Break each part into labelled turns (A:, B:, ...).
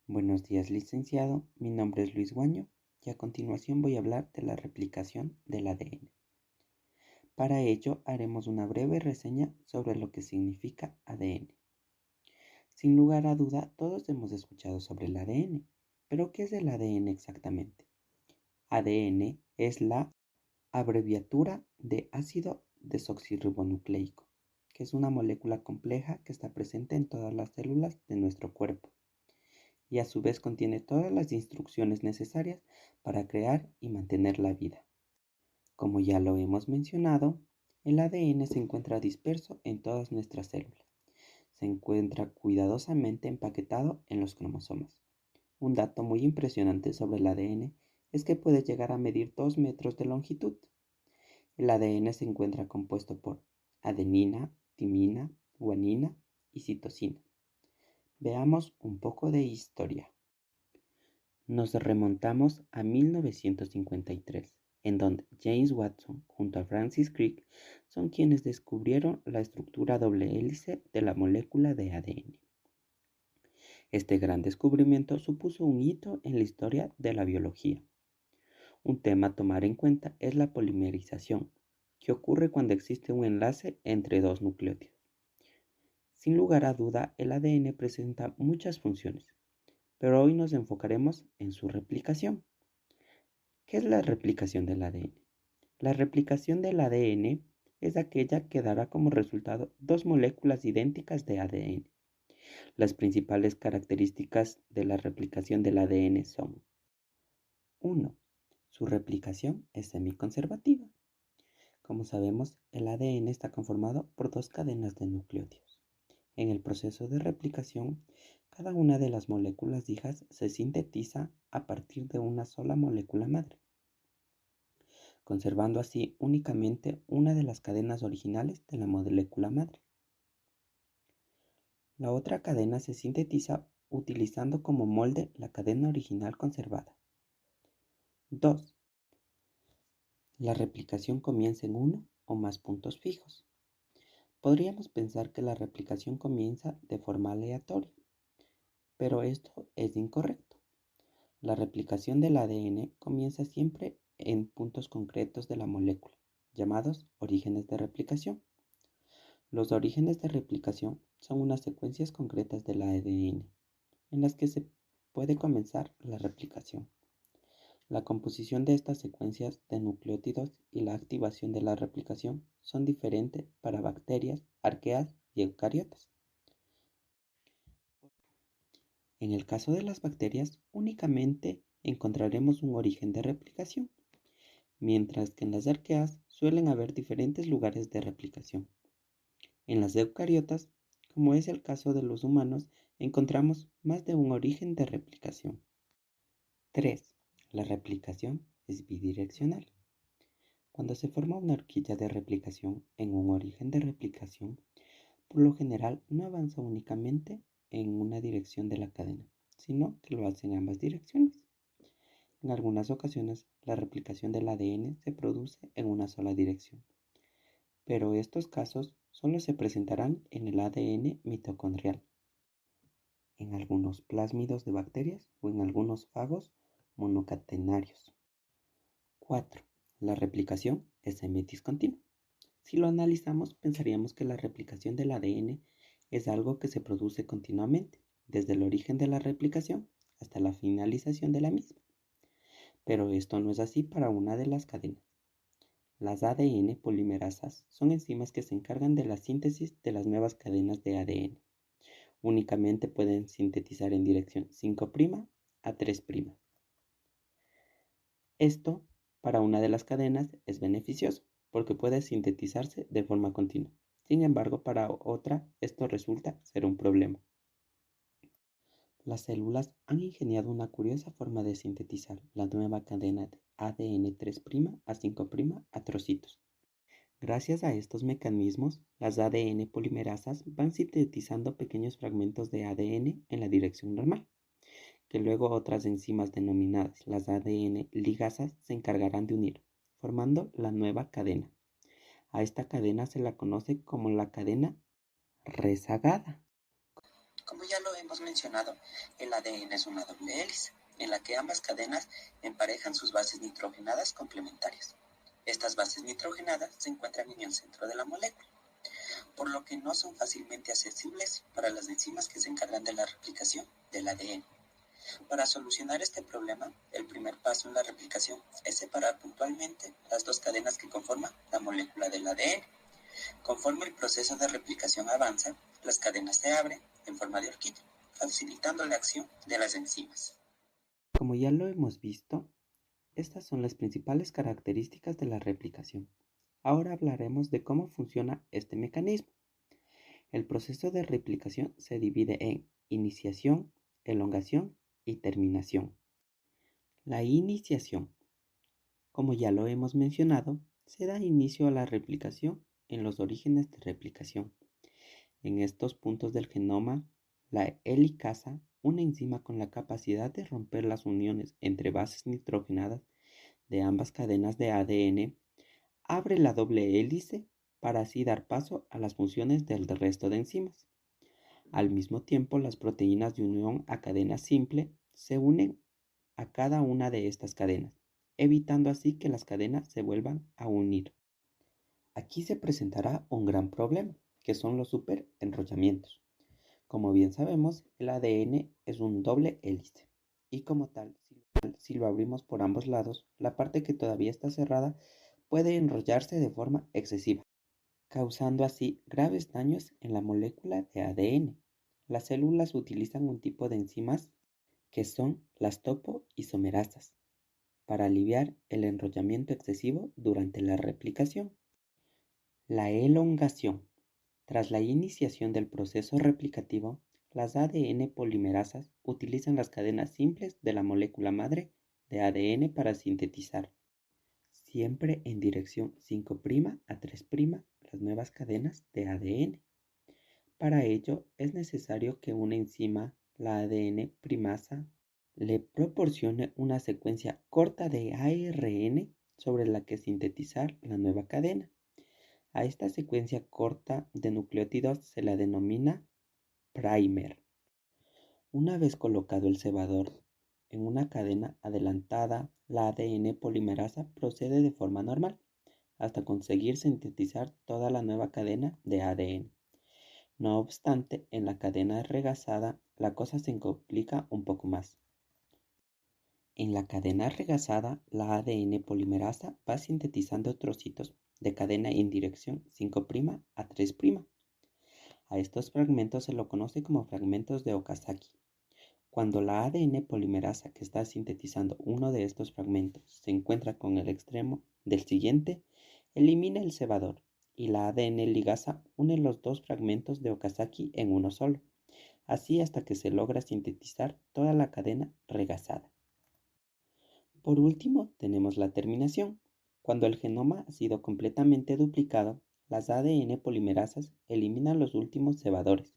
A: Buenos días, licenciado. Mi nombre es Luis Guaño y a continuación voy a hablar de la replicación del ADN. Para ello haremos una breve reseña sobre lo que significa ADN. Sin lugar a duda, todos hemos escuchado sobre el ADN, pero ¿qué es el ADN exactamente? ADN es la abreviatura de ácido desoxirribonucleico, que es una molécula compleja que está presente en todas las células de nuestro cuerpo y a su vez contiene todas las instrucciones necesarias para crear y mantener la vida. Como ya lo hemos mencionado, el ADN se encuentra disperso en todas nuestras células. Se encuentra cuidadosamente empaquetado en los cromosomas. Un dato muy impresionante sobre el ADN es que puede llegar a medir 2 metros de longitud. El ADN se encuentra compuesto por adenina, timina, guanina y citosina. Veamos un poco de historia. Nos remontamos a 1953, en donde James Watson junto a Francis Crick son quienes descubrieron la estructura doble hélice de la molécula de ADN. Este gran descubrimiento supuso un hito en la historia de la biología. Un tema a tomar en cuenta es la polimerización, que ocurre cuando existe un enlace entre dos nucleótidos. Sin lugar a duda, el ADN presenta muchas funciones, pero hoy nos enfocaremos en su replicación. ¿Qué es la replicación del ADN? La replicación del ADN es aquella que dará como resultado dos moléculas idénticas de ADN. Las principales características de la replicación del ADN son: 1. Su replicación es semiconservativa. Como sabemos, el ADN está conformado por dos cadenas de nucleótidos. En el proceso de replicación, cada una de las moléculas hijas se sintetiza a partir de una sola molécula madre, conservando así únicamente una de las cadenas originales de la molécula madre. La otra cadena se sintetiza utilizando como molde la cadena original conservada. 2. La replicación comienza en uno o más puntos fijos. Podríamos pensar que la replicación comienza de forma aleatoria, pero esto es incorrecto. La replicación del ADN comienza siempre en puntos concretos de la molécula, llamados orígenes de replicación. Los orígenes de replicación son unas secuencias concretas del ADN, en las que se puede comenzar la replicación. La composición de estas secuencias de nucleótidos y la activación de la replicación son diferentes para bacterias, arqueas y eucariotas. En el caso de las bacterias, únicamente encontraremos un origen de replicación, mientras que en las arqueas suelen haber diferentes lugares de replicación. En las eucariotas, como es el caso de los humanos, encontramos más de un origen de replicación. 3. La replicación es bidireccional. Cuando se forma una horquilla de replicación en un origen de replicación, por lo general no avanza únicamente en una dirección de la cadena, sino que lo hace en ambas direcciones. En algunas ocasiones, la replicación del ADN se produce en una sola dirección, pero estos casos solo se presentarán en el ADN mitocondrial, en algunos plásmidos de bacterias o en algunos fagos monocatenarios. 4. La replicación es semidiscontinua. Si lo analizamos, pensaríamos que la replicación del ADN es algo que se produce continuamente, desde el origen de la replicación hasta la finalización de la misma. Pero esto no es así para una de las cadenas. Las ADN polimerasas son enzimas que se encargan de la síntesis de las nuevas cadenas de ADN. Únicamente pueden sintetizar en dirección 5' a 3'. Esto, para una de las cadenas, es beneficioso, porque puede sintetizarse de forma continua. Sin embargo, para otra, esto resulta ser un problema. Las células han ingeniado una curiosa forma de sintetizar la nueva cadena de ADN 3' a 5' a trocitos. Gracias a estos mecanismos, las ADN polimerasas van sintetizando pequeños fragmentos de ADN en la dirección normal, que luego otras enzimas denominadas las ADN ligasas se encargarán de unir, formando la nueva cadena. A esta cadena se la conoce como la cadena rezagada. Como ya lo hemos hemos mencionado, el ADN es una doble hélice, en la que ambas cadenas emparejan sus bases nitrogenadas complementarias. Estas bases nitrogenadas se encuentran en el centro de la molécula, por lo que no son fácilmente accesibles para las enzimas que se encargan de la replicación del ADN. Para solucionar este problema, el primer paso en la replicación es separar puntualmente las dos cadenas que conforman la molécula del ADN. Conforme el proceso de replicación avanza, las cadenas se abren en forma de horquilla, facilitando la acción de las enzimas. Como ya lo hemos visto, estas son las principales características de la replicación. Ahora hablaremos de cómo funciona este mecanismo. El proceso de replicación se divide en iniciación, elongación y terminación. La iniciación, como ya lo hemos mencionado, se da inicio a la replicación en los orígenes de replicación. En estos puntos del genoma, la helicasa, una enzima con la capacidad de romper las uniones entre bases nitrogenadas de ambas cadenas de ADN, abre la doble hélice para así dar paso a las funciones del resto de enzimas. Al mismo tiempo, las proteínas de unión a cadena simple se unen a cada una de estas cadenas, evitando así que las cadenas se vuelvan a unir. Aquí se presentará un gran problema, que son los superenrollamientos. Como bien sabemos, el ADN es un doble hélice, y como tal, si lo abrimos por ambos lados, la parte que todavía está cerrada puede enrollarse de forma excesiva, causando así graves daños en la molécula de ADN. Las células utilizan un tipo de enzimas que son las topoisomerasas para aliviar el enrollamiento excesivo durante la replicación. La elongación. Tras la iniciación del proceso replicativo, las ADN polimerasas utilizan las cadenas simples de la molécula madre de ADN para sintetizar, siempre en dirección 5' a 3' las nuevas cadenas de ADN. Para ello es necesario que una enzima, la ADN primasa, le proporcione una secuencia corta de ARN sobre la que sintetizar la nueva cadena. A esta secuencia corta de nucleótidos se la denomina primer. Una vez colocado el cebador en una cadena adelantada, la ADN polimerasa procede de forma normal hasta conseguir sintetizar toda la nueva cadena de ADN. No obstante, en la cadena regazada la cosa se complica un poco más. En la cadena regazada, la ADN polimerasa va sintetizando trocitos de cadena en dirección 5' a 3'. A estos fragmentos se lo conoce como fragmentos de Okazaki. Cuando la ADN polimerasa que está sintetizando uno de estos fragmentos se encuentra con el extremo del siguiente, elimina el cebador y la ADN ligasa une los dos fragmentos de Okazaki en uno solo, así hasta que se logra sintetizar toda la cadena regazada. Por último, tenemos la terminación. Cuando el genoma ha sido completamente duplicado, las ADN polimerasas eliminan los últimos cebadores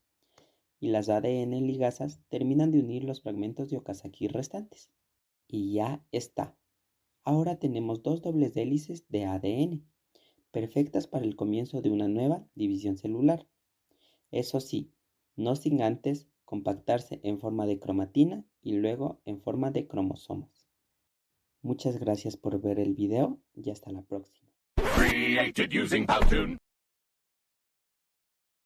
A: y las ADN ligasas terminan de unir los fragmentos de Okazaki restantes. Y ya está. Ahora tenemos dos dobles hélices de ADN, perfectas para el comienzo de una nueva división celular. Eso sí, no sin antes compactarse en forma de cromatina y luego en forma de cromosomas. Muchas gracias por ver el video y hasta la próxima. Created using Powtoon.